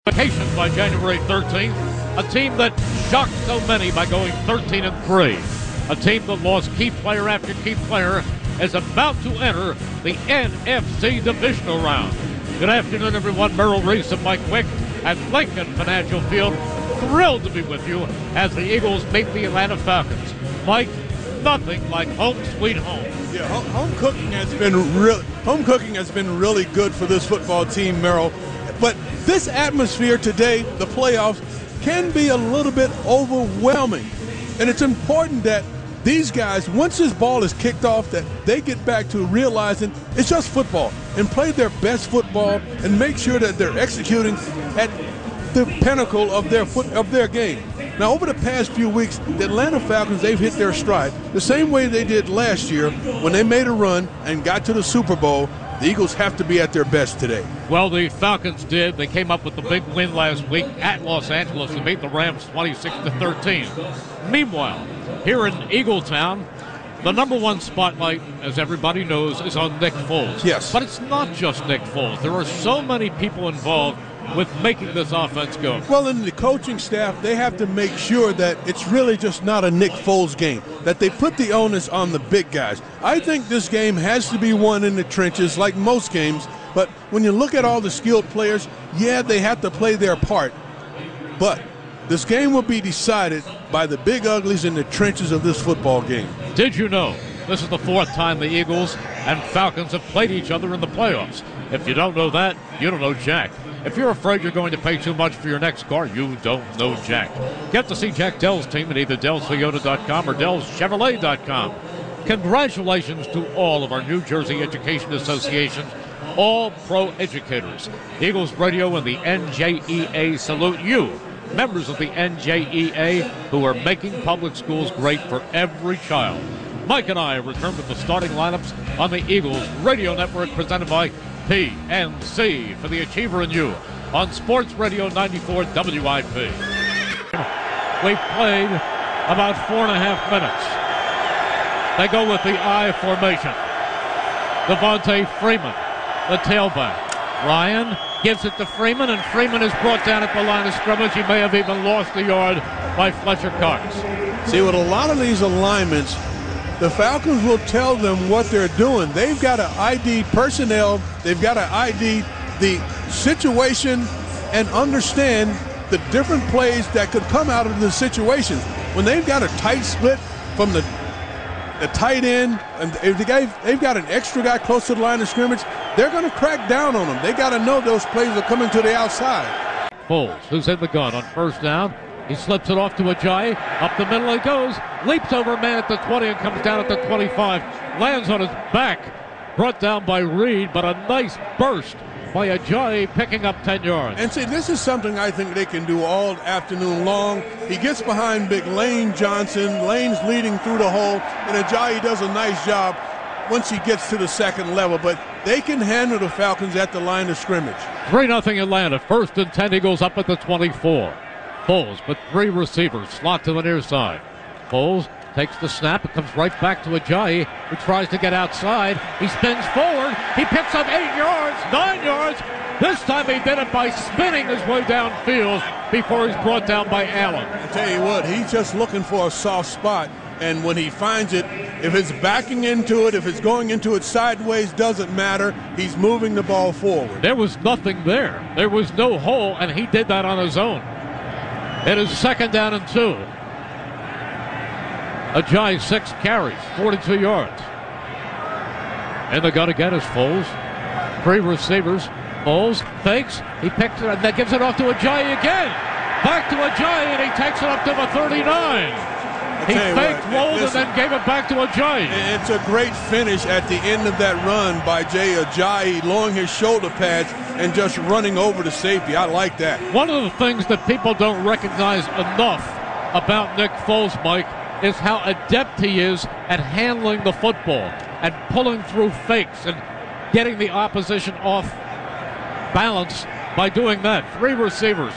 Vacation by January 13th, a team that shocked so many by going 13-3. A team that lost key player after key player is about to enter the NFC Divisional round. Good afternoon, everyone. Merrill Reese and Mike at Lincoln Financial Field. Thrilled to be with you as the Eagles meet the Atlanta Falcons. Mike, nothing like home sweet home. Yeah, home cooking has been really good for this football team, Merrill. But this atmosphere today, the playoffs, can be a little bit overwhelming. And it's important that these guys, once this ball is kicked off, that they get back to realizing it's just football and play their best football and make sure that they're executing at the pinnacle of their game. Now, over the past few weeks, the Atlanta Falcons, they've hit their stride the same way they did last year when they made a run and got to the Super Bowl. The Eagles have to be at their best today. Well, the Falcons did. They came up with the big win last week at Los Angeles and beat the Rams 26-13. Meanwhile, here in Eagletown, the number one spotlight, as everybody knows, is on Nick Foles. Yes. But it's not just Nick Foles. There are so many people involved with making this offense go. Well, in the coaching staff, they have to make sure that it's really just not a Nick Foles game, that they put the onus on the big guys. I think this game has to be won in the trenches like most games, but when you look at all the skilled players, yeah, they have to play their part. But this game will be decided by the big uglies in the trenches of this football game. Did you know this is the fourth time the Eagles and Falcons have played each other in the playoffs? If you don't know that, you don't know jack. If you're afraid you're going to pay too much for your next car, you don't know jack. Get to see Jack Dell's team at either DellToyota.com or DellChevrolet.com. Congratulations to all of our New Jersey Education Associations, all pro educators. Eagles Radio and the NJEA salute you, members of the NJEA, who are making public schools great for every child. Mike and I return with the starting lineups on the Eagles Radio Network presented by PNC for the Achiever and You on Sports Radio 94 WIP. We've played about 4.5 minutes. They go with the I formation. Devontae Freeman, the tailback. Ryan gives it to Freeman, and Freeman is brought down at the line of scrimmage. He may have even lost the yard by Fletcher Cox. See, with a lot of these alignments, the Falcons will tell them what they're doing. They've got to ID personnel. They've got to ID the situation and understand the different plays that could come out of the situations. When they've got a tight split from the tight end, and if they've got an extra guy close to the line of scrimmage, they're going to crack down on them. They got to know those plays are coming to the outside. Foles, who's in the gun on first down. He slips it off to Ajayi. Up the middle he goes. Leaps over a man at the 20 and comes down at the 25. Lands on his back. Brought down by Reed, but a nice burst by Ajayi, picking up 10 yards. And see, this is something I think they can do all afternoon long. He gets behind big Lane Johnson. Lane's leading through the hole, and Ajayi does a nice job once he gets to the second level. But they can handle the Falcons at the line of scrimmage. 3-0 Atlanta. First and 10, Eagles up at the 24. Foles, but three receivers, slot to the near side. Foles takes the snap. It comes right back to Ajayi, who tries to get outside. He spins forward. He picks up 8 yards, 9 yards. This time he did it by spinning his way downfield before he's brought down by Allen. I tell you what, he's just looking for a soft spot. And when he finds it, if it's backing into it, if it's going into it sideways, doesn't matter. He's moving the ball forward. There was nothing there. There was no hole, and he did that on his own. It is second down and 2. Ajayi 6 carries, 42 yards. And the gun again is Foles. 3 receivers. Foles fakes. He picks it and then gives it off to Ajayi again. Back to Ajayi, and he takes it up to the 39. He faked, rolled, and then gave it back to Ajayi. It's a great finish at the end of that run by Jay Ajayi, lowering his shoulder pads and just running over the safety. I like that. One of the things that people don't recognize enough about Nick Foles, Mike, is how adept he is at handling the football and pulling through fakes and getting the opposition off balance by doing that. 3 receivers.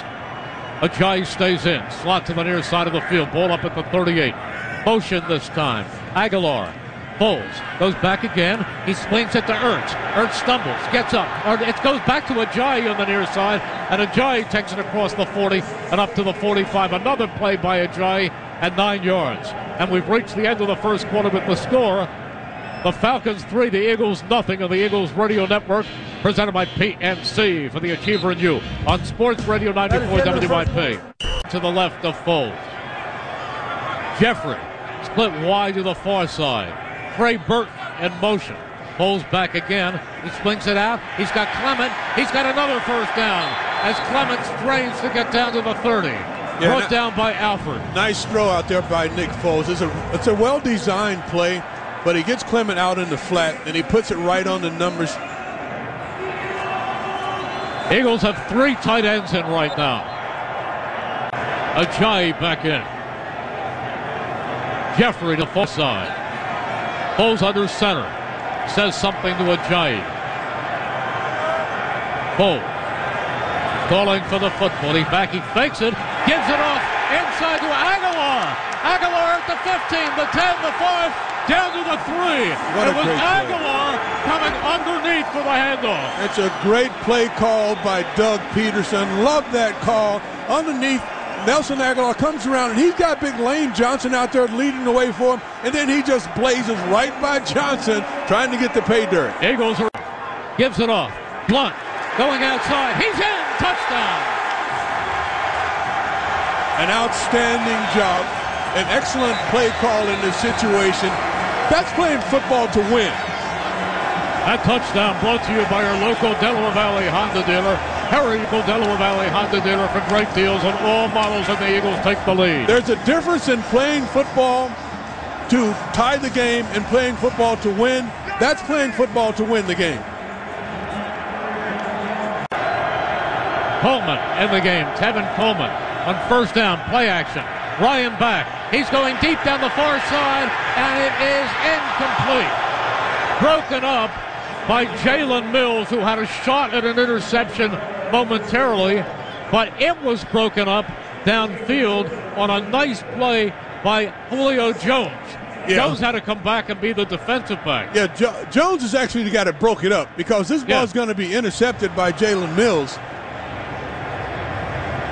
Ajayi stays in. Slot to the near side of the field. Ball up at the 38. Motion this time. Aguilar. Foles goes back again. He swings it to Ertz. Ertz stumbles. Gets up. It goes back to Ajayi on the near side. and Ajayi takes it across the 40 and up to the 45. Another play by Ajayi at 9 yards. And we've reached the end of the first quarter with the score. The Falcons 3, the Eagles nothing on the Eagles Radio Network, presented by PNC for the Achiever and You on Sports Radio 94 WYP. To the left of Foles. Jeffrey split wide to the far side. Trey Burton in motion. Foles back again. He swings it out. He's got Clement. He's got another first down as Clement strains to get down to the 30. Brought down by Alford. Nice throw out there by Nick Foles. It's a well-designed play, but he gets Clement out in the flat, and he puts it right on the numbers. Eagles have 3 tight ends in right now. Ajayi back in. Jeffrey to far side. Foles under center. Says something to Ajayi. Foles calling for the football. He's back. He fakes it. Gives it off inside to Aguilar. Aguilar at the 15, the 10, the 5, down to the 3. It was Aguilar coming underneath for the handoff. It's a great play call by Doug Peterson. Love that call. Underneath, Nelson Aguilar comes around, and he's got big Lane Johnson out there leading the way for him, and then he just blazes right by Johnson, trying to get the pay dirt. Eagles gives it off. Blunt going outside. He's in. Touchdown. An outstanding job. An excellent play call in this situation. That's playing football to win. That touchdown brought to you by our local Delaware Valley Honda dealer. Hurry, local Delaware Valley Honda dealer for great deals on all models, and the Eagles take the lead. There's a difference in playing football to tie the game and playing football to win. That's playing football to win the game. Coleman in the game. Tevin Coleman on first down, play action. Ryan back. He's going deep down the far side, and it is incomplete. Broken up by Jalen Mills, who had a shot at an interception momentarily, but it was broken up downfield on a nice play by Julio Jones. Yeah. Jones had to come back and be the defensive back. Yeah, Jones is actually the guy that broke it up, because this ball is going to be intercepted by Jalen Mills.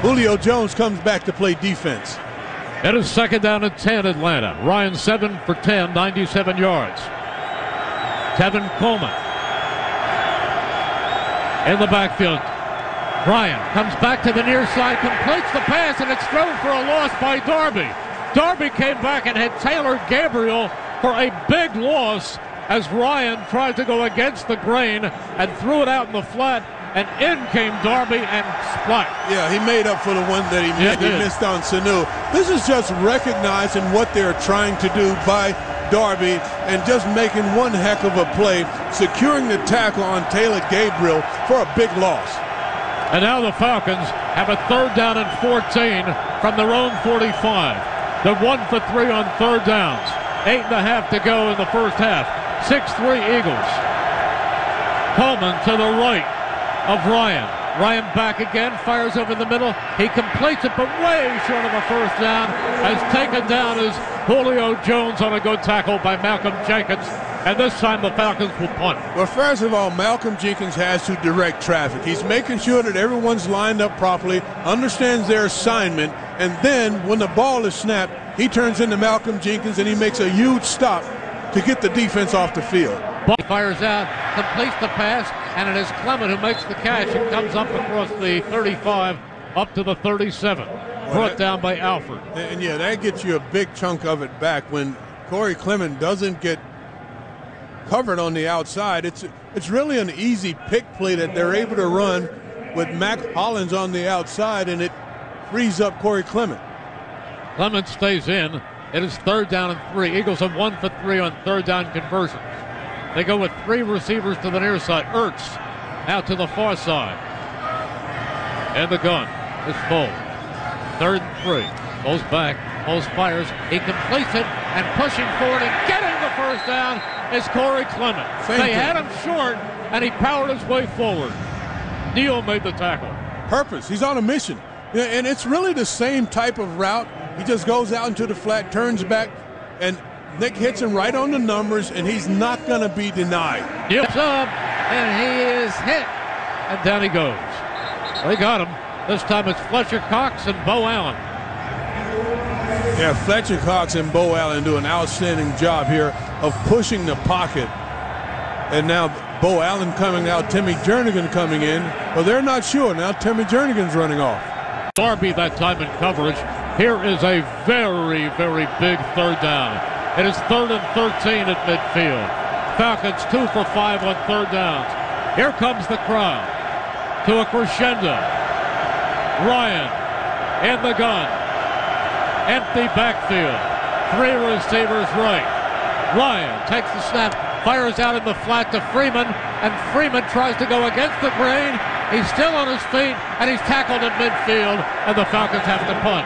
Julio Jones comes back to play defense. It is second down and 10, Atlanta. Ryan 7 for 10, 97 yards. Tevin Coleman in the backfield. Ryan comes back to the near side, completes the pass, and it's thrown for a loss by Darby. Darby came back and had Taylor Gabriel for a big loss as Ryan tried to go against the grain and threw it out in the flat. And in came Darby and splat. Yeah, he made up for the one that he missed on Sanu. This is just recognizing what they're trying to do by Darby and just making one heck of a play, securing the tackle on Taylor Gabriel for a big loss. And now the Falcons have a third down and 14 from their own 45. They're 1 for 3 on third downs. 8.5 to go in the first half. 6-3 Eagles. Coleman to the right of Ryan. Ryan back again, fires over the middle. He completes it, but way short of a first down. As taken down is Julio Jones on a good tackle by Malcolm Jenkins. And this time the Falcons will punt. Well, first of all, Malcolm Jenkins has to direct traffic. He's making sure that everyone's lined up properly, understands their assignment, and then when the ball is snapped, he turns into Malcolm Jenkins and he makes a huge stop to get the defense off the field. Ball fires out, completes the pass, and it is Clement who makes the catch and comes up across the 35 up to the 37. Brought down by Alford. And yeah, that gets you a big chunk of it back when Corey Clement doesn't get covered on the outside. It's really an easy pick play that they're able to run with Mac Hollins on the outside, and it frees up Corey Clement. Clement stays in. It is third down and 3. Eagles have 1 for 3 on third down conversions. They go with 3 receivers to the near side. Ertz out to the far side. And the gun is Foles. Third and 3. Foles back. Foles fires. He completes it, and pushing forward and getting the first down is Corey Clement. They had him short, and he powered his way forward. Neal made the tackle. Purpose. He's on a mission. And it's really the same type of route. He just goes out into the flat, turns back, and Nick hits him right on the numbers, and he's not going to be denied. Neal's up, and he is hit, and down he goes. They got him. This time it's Fletcher Cox and Bo Allen. Yeah, Fletcher Cox and Bo Allen do an outstanding job here of pushing the pocket. And now Bo Allen coming out, Timmy Jernigan coming in. Well, they're not sure. Now Timmy Jernigan's running off. Darby that time in coverage. Here is a very, very big third down. It is 3rd and 13 at midfield. Falcons 2 for 5 on third downs. Here comes the crowd to a crescendo. Ryan in the gun. Empty backfield. 3 receivers right. Ryan takes the snap, fires out in the flat to Freeman, and Freeman tries to go against the grain. He's still on his feet, and he's tackled at midfield, and the Falcons have to punt.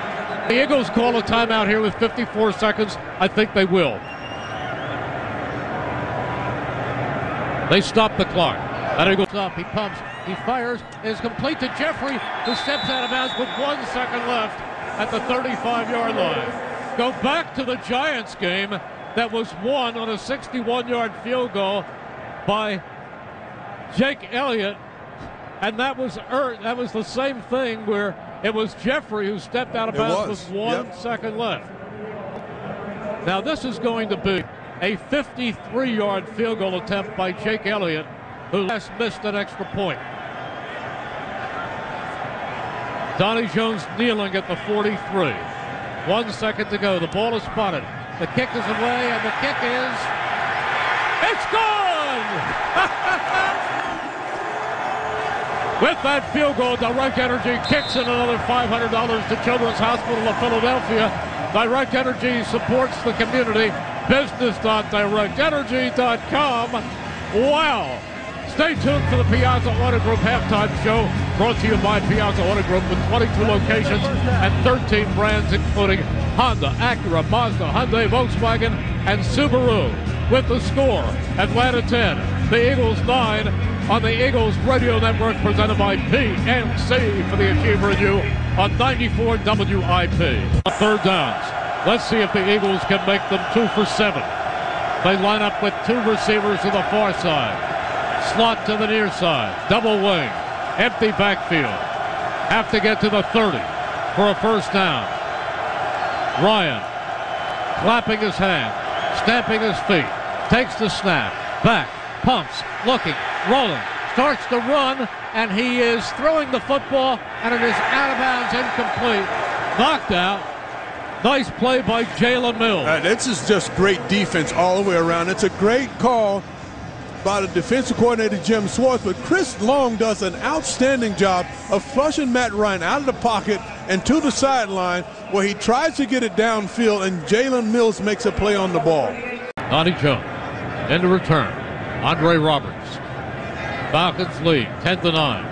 The Eagles call a timeout here with 54 seconds. I think they will. They stop the clock. That Eagles up. He pumps. He fires. It is complete to Jeffrey, who steps out of bounds with 1 second left at the 35-yard line. Go back to the Giants game that was won on a 61-yard field goal by Jake Elliott, and that was the same thing where it was Jeffrey who stepped out of bounds with 1 second left. Now this is going to be a 53-yard field goal attempt by Jake Elliott, who last missed an extra point. Donnie Jones kneeling at the 43. 1 second to go. The ball is spotted. The kick is away, and the kick is... It's gone! With that field goal, Direct Energy kicks in another $500 to Children's Hospital of Philadelphia. Direct Energy supports the community. Business.directenergy.com. Wow! Stay tuned for the Piazza Auto Group halftime show, brought to you by Piazza Auto Group with 22 locations and 13 brands, including Honda, Acura, Mazda, Hyundai, Volkswagen, and Subaru. With the score, Atlanta 10, the Eagles 9, on the Eagles Radio Network, presented by PNC for the Achiever and You on 94 WIP. Third downs. Let's see if the Eagles can make them 2 for 7. They line up with 2 receivers to the far side. Slot to the near side. Double wing. Empty backfield. Have to get to the 30 for a first down. Ryan clapping his hand, stamping his feet, takes the snap, back, pumps, looking, rolling, starts to run, and he is throwing the football, and it is out of bounds, incomplete, knocked out. Nice play by Jalen Mills. This is just great defense all the way around. It's a great call by the defensive coordinator, Jim Swartz, but Chris Long does an outstanding job of flushing Matt Ryan out of the pocket and to the sideline, where he tries to get it downfield, and Jalen Mills makes a play on the ball. Donnie Jones in the return. Andre Roberts. Falcons lead 10-9.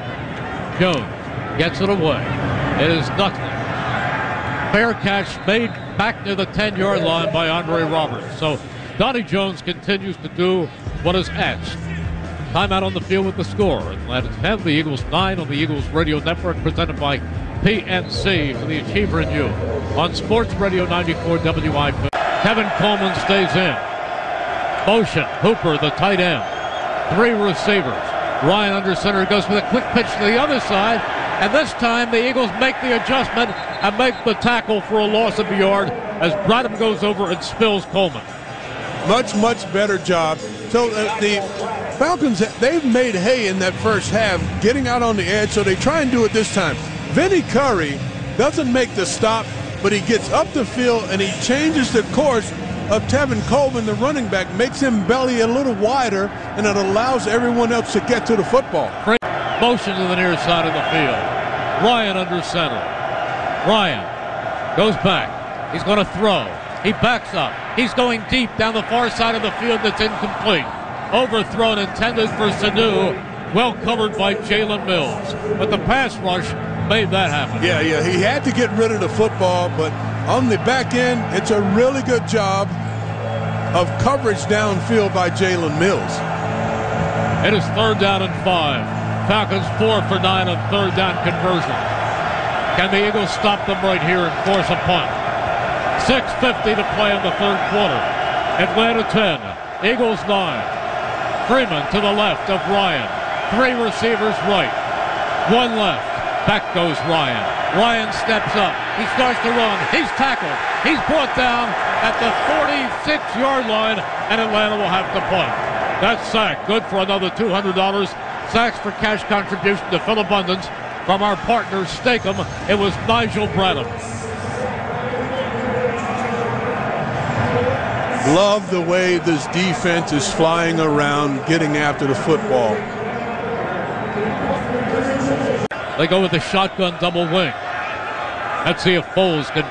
Jones gets it away. It is nothing. Fair catch made back near the 10-yard line by Andre Roberts. So Donnie Jones continues to do what is asked. Timeout on the field with the score. Atlanta 10, the Eagles 9 on the Eagles Radio Network, presented by PNC for the Achiever and You on Sports Radio 94 WIP. Kevin Coleman stays in. Motion. Hooper, the tight end. 3 receivers. Ryan under center goes with a quick pitch to the other side, and this time the Eagles make the adjustment and make the tackle for a loss of a yard as Bradham goes over and spills Coleman. Much better job. So the Falcons, they've made hay in that first half, getting out on the edge, so they try and do it this time. Vinnie Curry doesn't make the stop, but he gets up the field and he changes the course of Tevin Coleman, the running back, makes him belly a little wider, and it allows everyone else to get to the football. Motion to the near side of the field. Ryan under center. Ryan goes back. He's going to throw. He backs up. He's going deep down the far side of the field. That's incomplete. Overthrown, intended for Sanu. Well covered by Jalen Mills. But the pass rush made that happen. Yeah, he had to get rid of the football, but on the back end, it's a really good job of coverage downfield by Jalen Mills. It is 3rd down and 5. Falcons 4 for 9 on 3rd down conversion. Can the Eagles stop them right here and force a punt? 6:50 to play in the 3rd quarter. Atlanta 10, Eagles 9. Freeman to the left of Ryan. 3 receivers right. 1 left. Back goes Ryan. Ryan steps up. He starts to run. He's tackled. He's brought down at the 46-yard line, and Atlanta will have to punt. That sack, good for another $200. Sacks for cash contribution to Phil Abundance from our partner, Steakham. It was Nigel Bradham. Love the way this defense is flying around, getting after the football. They go with the shotgun double wing. Let's see if Foles can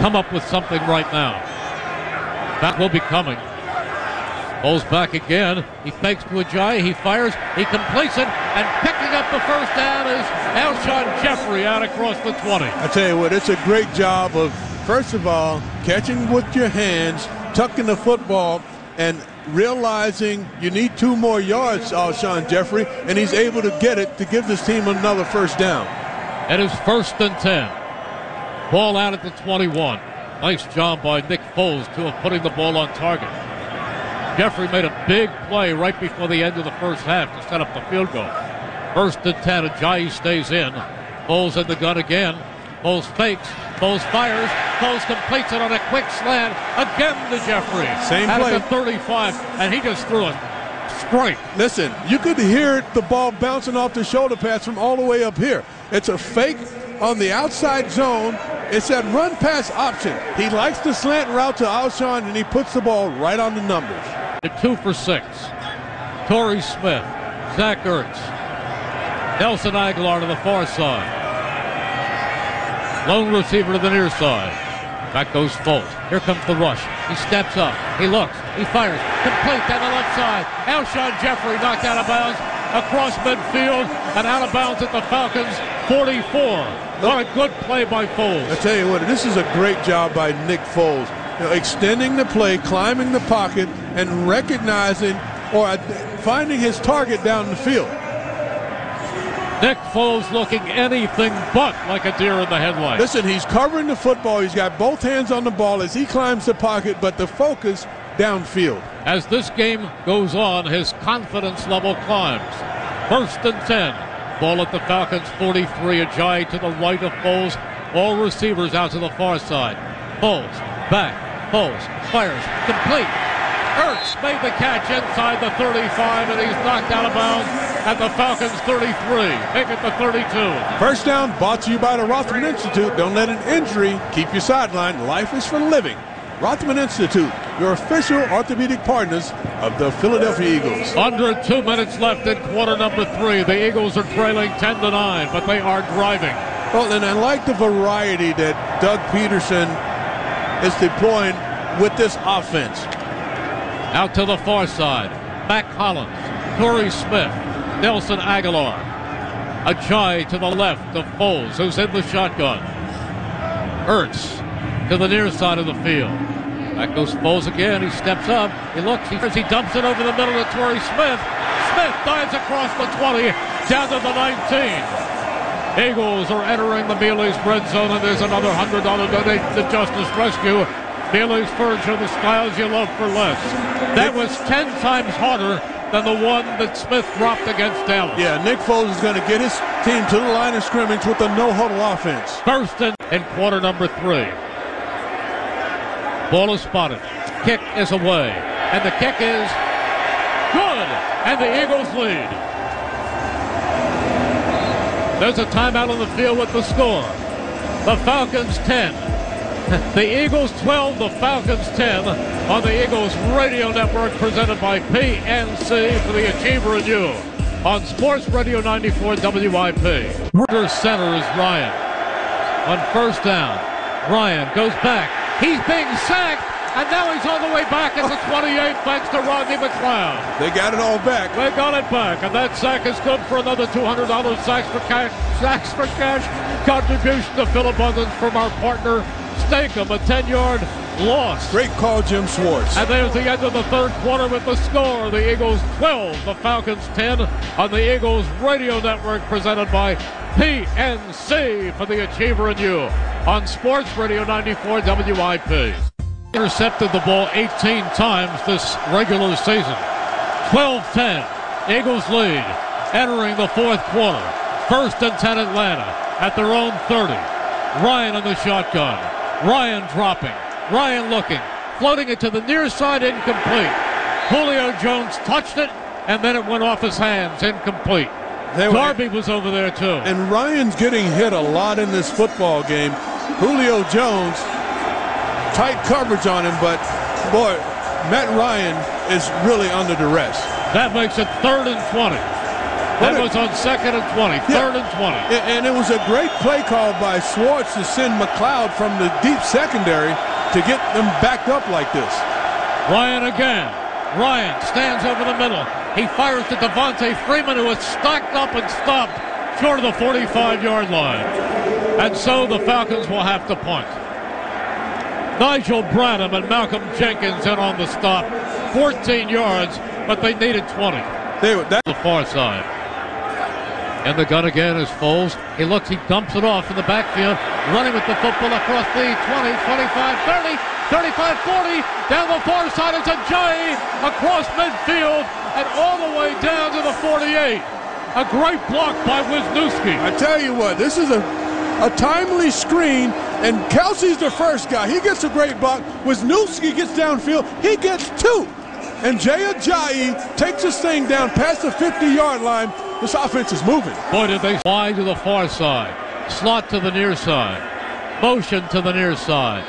come up with something right now. That will be coming. Foles back again. He fakes to Ajayi. He fires. He completes it. And picking up the first down is Alshon Jeffrey out across the 20. I tell you what, it's a great job of, first of all, catching with your hands, tucking the football, and realizing you need 2 more yards, Alshon Jeffrey, and he's able to get it to give this team another first down. It is 1st and 10. Ball out at the 21. Nice job by Nick Foles to have putting the ball on target. Jeffrey made a big play right before the end of the first half to set up the field goal. 1st and 10. Ajayi stays in. Foles in the gun again. Foles fakes. Foles fires. Foles completes it on a quick slant again to Jeffrey. Same out play. at the 35, and he just threw it straight. Listen, you could hear the ball bouncing off the shoulder pads from all the way up here. It's a fake on the outside zone. It's that run pass option. He likes the slant route to Alshon, and he puts the ball right on the numbers. 2 for 6. Torrey Smith, Zach Ertz, Nelson Aguilar to the far side. Lone receiver to the near side. Back goes Foles. Here comes the rush. He steps up. He looks. He fires. Complete down the left side. Alshon Jeffrey knocked out of bounds across midfield and out of bounds at the Falcons' 44. What a good play by Foles. I tell you what, this is a great job by Nick Foles. You know, extending the play, climbing the pocket, and recognizing or finding his target down the field. Nick Foles looking anything but like a deer in the headlights. Listen, he's covering the football. He's got both hands on the ball as he climbs the pocket, but the focus downfield. As this game goes on, his confidence level climbs. 1st and 10. Ball at the Falcons' 43. Ajayi to the right of Foles. All receivers out to the far side. Foles back. Foles fires. Complete. Ertz made the catch inside the 35, and he's knocked out of bounds at the Falcons' 33. Make it the 32. First down brought to you by the Rothman Institute. Don't let an injury keep you sidelined. Life is for living. Rothman Institute, your official orthopedic partners of the Philadelphia Eagles. Under 2 minutes left in quarter number 3. The Eagles are trailing 10-9, but they are driving. Well, and I like the variety that Doug Peterson is deploying with this offense. Out to the far side. Mac Hollins, Torrey Smith, Nelson Aguilar. Ajayi to the left of Foles, who's in the shotgun. Ertz to the near side of the field. Back goes Foles again. He steps up. He looks. He dumps it over the middle to Torrey Smith. Smith dives across the 20 down to the 19. Eagles are entering the Mealy's red zone, and there's another $100 donation to Justice Rescue. Mealy's furniture, the styles you love for less. That was 10 times harder than the one that Smith dropped against Dallas. Yeah, Nick Foles is going to get his team to the line of scrimmage with a no-huddle offense. 1st and in quarter number 3. Ball is spotted. Kick is away. And the kick is good. And the Eagles lead. There's a timeout on the field with the score. The Falcons 10. The Eagles 12, the Falcons 10 on the Eagles Radio Network, presented by PNC for the Achiever and You on Sports Radio 94 WIP. Under center is Ryan. On 1st down, Ryan goes back. He's being sacked, and now he's on the way back at the 28 thanks to Rodney McLeod. They got it all back. They got it back, and that sack is good for another $200 sacks for cash contribution to Phil Abundance from our partner Steakham, a 10-yard loss. Great call, Jim Schwartz. And there's the end of the 3rd quarter with the score. The Eagles 12, the Falcons 10 on the Eagles Radio Network, presented by PNC for the Achiever and You on Sports Radio 94 WIP. Intercepted the ball 18 times this regular season. 12-10. Eagles lead entering the 4th quarter. First and 10 Atlanta at their own 30. Ryan on the shotgun. Ryan dropping. Ryan looking. Floating it to the near side, incomplete. Julio Jones touched it, and then it went off his hands, incomplete. Darby was over there too. And Ryan's getting hit a lot in this football game. Julio Jones, tight coverage on him, but boy, Matt Ryan is really under duress. That makes it 3rd and 20. That was on 2nd and 20, 3rd and 20. And it was a great play call by Schwartz to send McLeod from the deep secondary to get them backed up like this. Ryan again. Ryan stands over the middle. He fires to Devontae Freeman, who is stacked up and stopped short of the 45-yard line. And so the Falcons will have to punt. Nigel Bradham and Malcolm Jenkins in on the stop. 14 yards, but they needed 20. The far side. And the gun again is Foles. He looks, he dumps it off in the backfield, running with the football across the 20, 25, 30, 35, 40. Down the far side, it's Ajayi across midfield and all the way down to the 48. A great block by Wisniewski. I tell you what, this is a timely screen, and Kelsey's the first guy. He gets a great block. Wisniewski gets downfield. He gets 2. And Jay Ajayi takes this thing down past the 50-yard line. This offense is moving. Boy, did they fly to the far side. Slot to the near side. Motion to the near side.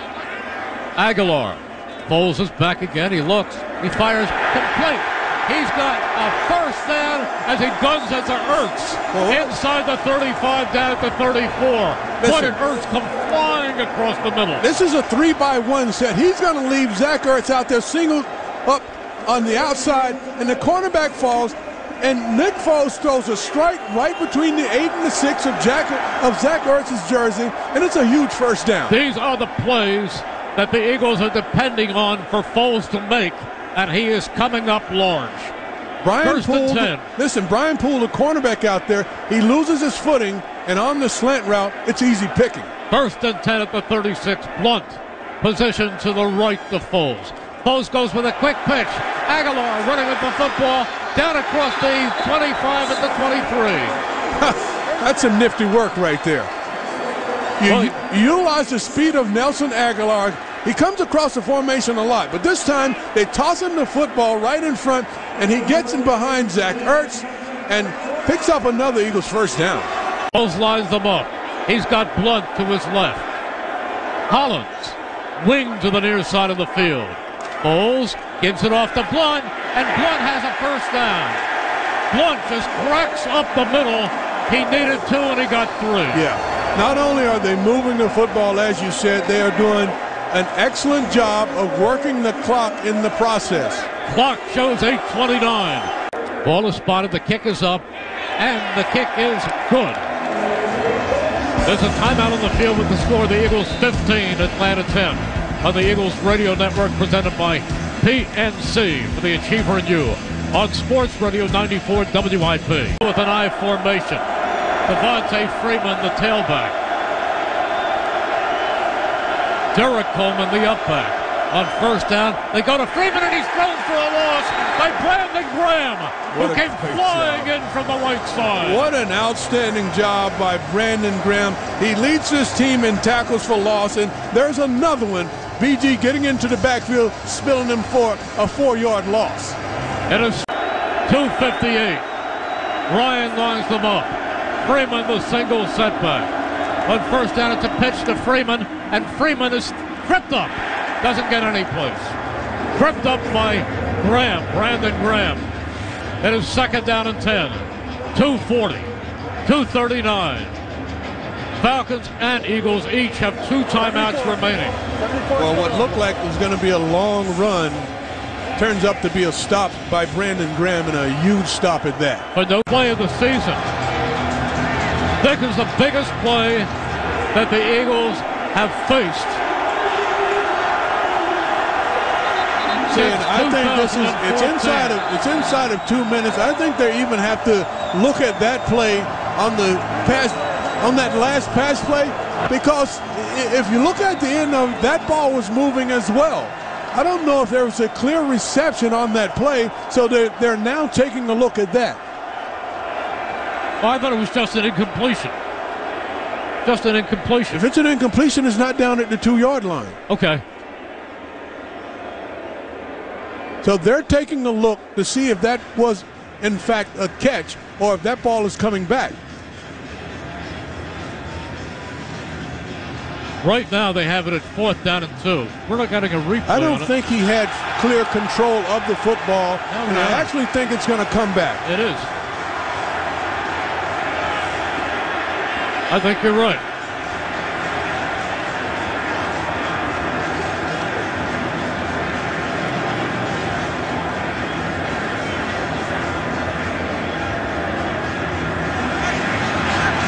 Aguilar. Foles is back again. He looks. He fires complete. He's got a first down as he guns at the Ertz. Inside the 35, down at the 34. What did Ertz come flying across the middle? This is a 3-by-1 set. He's going to leave Zach Ertz out there singled up on the outside, and the cornerback falls, and Nick Foles throws a strike right between the 8 and the 6 of Zach Ertz's jersey, and it's a huge first down. These are the plays that the Eagles are depending on for Foles to make, and he is coming up large. First and 10. Listen, Brian Poole, the cornerback out there, he loses his footing, and on the slant route, it's easy picking. First and 10 at the 36. Blunt. Position to the right to Foles. Foles goes with a quick pitch. Aguilar running with the football down across the 25 at the 23. That's some nifty work right there. You utilize the speed of Nelson Aguilar. He comes across the formation a lot, but this time they toss him the football right in front, and he gets in behind Zach Ertz and picks up another Eagles first down. Foles lines them up. He's got Blunt to his left. Hollins, wing to the near side of the field. Foles gives it off to Blunt, and Blunt has a first down. Blunt just cracks up the middle. He needed 2, and he got 3. Yeah. Not only are they moving the football, as you said, they are doing an excellent job of working the clock in the process. Clock shows 8:29. Ball is spotted. The kick is up, and the kick is good. There's a timeout on the field with the score. The Eagles 15, Atlanta 10. On the Eagles Radio Network, presented by PNC for the Achiever and You. On Sports Radio 94 WIP. With an I formation. Devontae Freeman, the tailback. Derek Coleman, the upback. On first down, they go to Freeman, and he's thrown for a loss by Brandon Graham, who came flying in from the right side. What an outstanding job by Brandon Graham. He leads this team in tackles for loss, and there's another one. BG getting into the backfield, spilling him for a 4-yard loss. It is 2:58. Ryan lines them up. Freeman, the single setback. On first down, it's a pitch to Freeman, and Freeman is tripped up. Doesn't get any place. Tripped up by Graham, Brandon Graham. It is second down and 10. 2:40. 2:39. Falcons and Eagles each have 2 timeouts remaining. Well, what looked like was going to be a long run turns up to be a stop by Brandon Graham, and a huge stop at that. But no play of the season. This is the biggest play that the Eagles have faced. I think this is it's inside of 2 minutes. I think they even have to look at that play on the pass, on that last pass play, because if you look at the end of that, ball was moving as well. I don't know if there was a clear reception on that play, so they're now taking a look at that. Oh, I thought it was just an incompletion. Just an incompletion. If it's an incompletion, it's not down at the 2-yard line. Okay. So they're taking a look to see if that was, in fact, a catch or if that ball is coming back. Right now they have it at 4th down and 2. We're not getting a replay. I don't think he had clear control of the football, and I actually think it's going to come back. It is. I think you're right.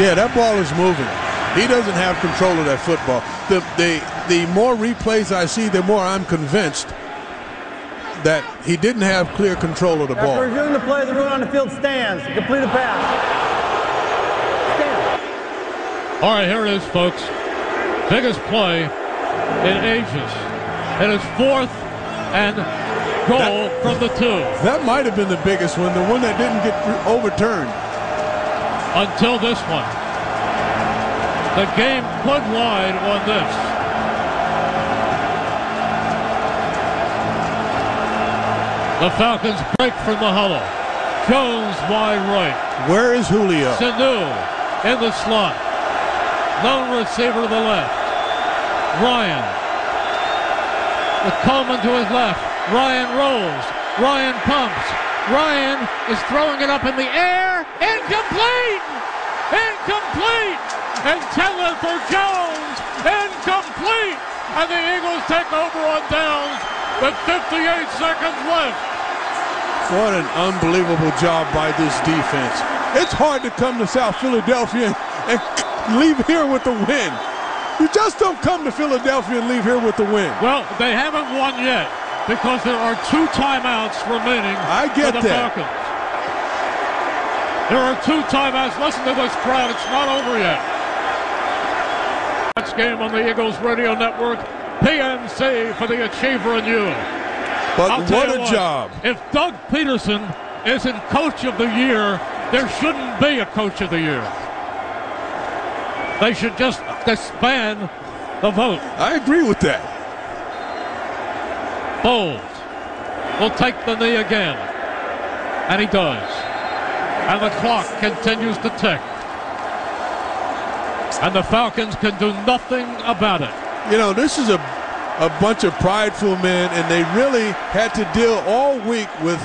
Yeah, that ball is moving. He doesn't have control of that football. The more replays I see, the more I'm convinced that he didn't have clear control of the ball. After reviewing the play, the ruler on the field stands. Complete a pass. Stand. All right, here it is, folks. Biggest play in ages. It is 4th and goal from the 2. That might have been the biggest one, the one that didn't get overturned. Until this one. The game could wide on this. The Falcons break from the huddle. Jones wide right. Where is Julio? Sanu in the slot. Lone receiver to the left. Ryan. With Coleman to his left. Ryan rolls. Ryan pumps. Ryan is throwing it up in the air. Incomplete! Incomplete! Intended for Jones. Incomplete! And the Eagles take over on downs with 58 seconds left. What an unbelievable job by this defense. It's hard to come to South Philadelphia and leave here with the win. You just don't come to Philadelphia and leave here with the win. Well, they haven't won yet because there are 2 timeouts remaining for the Falcons. There are 2 timeouts. Listen to this crowd. It's not over yet. Next game on the Eagles Radio Network. PNC for the Achiever and you. But what a job. If Doug Peterson isn't Coach of the Year, there shouldn't be a Coach of the Year. They should just disband the vote. I agree with that. Bowles will take the knee again. And he does. And the clock continues to tick. And the Falcons can do nothing about it. You know, this is a bunch of prideful men, and they really had to deal all week with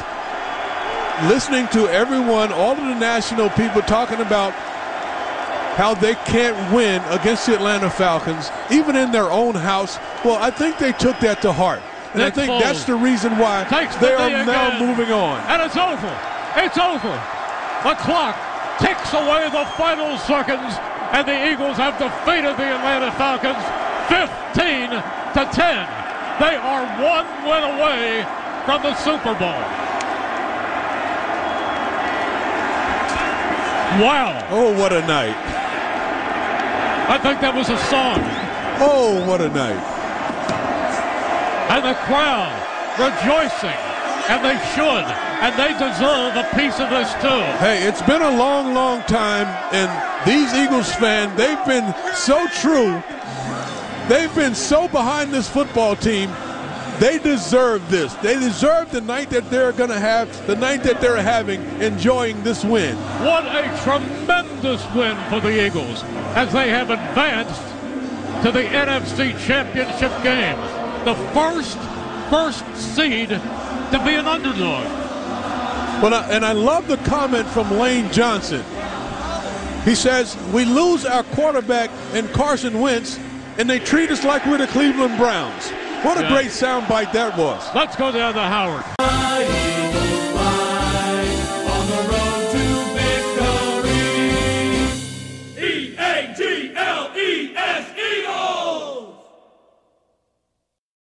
listening to everyone, all of the national people talking about how they can't win against the Atlanta Falcons, even in their own house. Well, I think they took that to heart. And I think that's the reason why they are now moving on. And it's over. It's over. The clock ticks away the final seconds, and the Eagles have defeated the Atlanta Falcons 15-10. They are 1 win away from the Super Bowl. Wow. Oh, what a night. I think that was a song. Oh, what a night. And the crowd rejoicing, and they should, and they deserve a piece of this too. Hey, it's been a long, long time, and these Eagles fans, they've been so true. They've been so behind this football team. They deserve this. They deserve the night that they're going to have, the night that they're having, enjoying this win. What a tremendous win for the Eagles as they have advanced to the NFC Championship game. The first seed to be an underdog. Well, and I love the comment from Lane Johnson. He says, we lose our quarterback in Carson Wentz, and they treat us like we're the Cleveland Browns. What a great soundbite that was. Let's go down to Howard.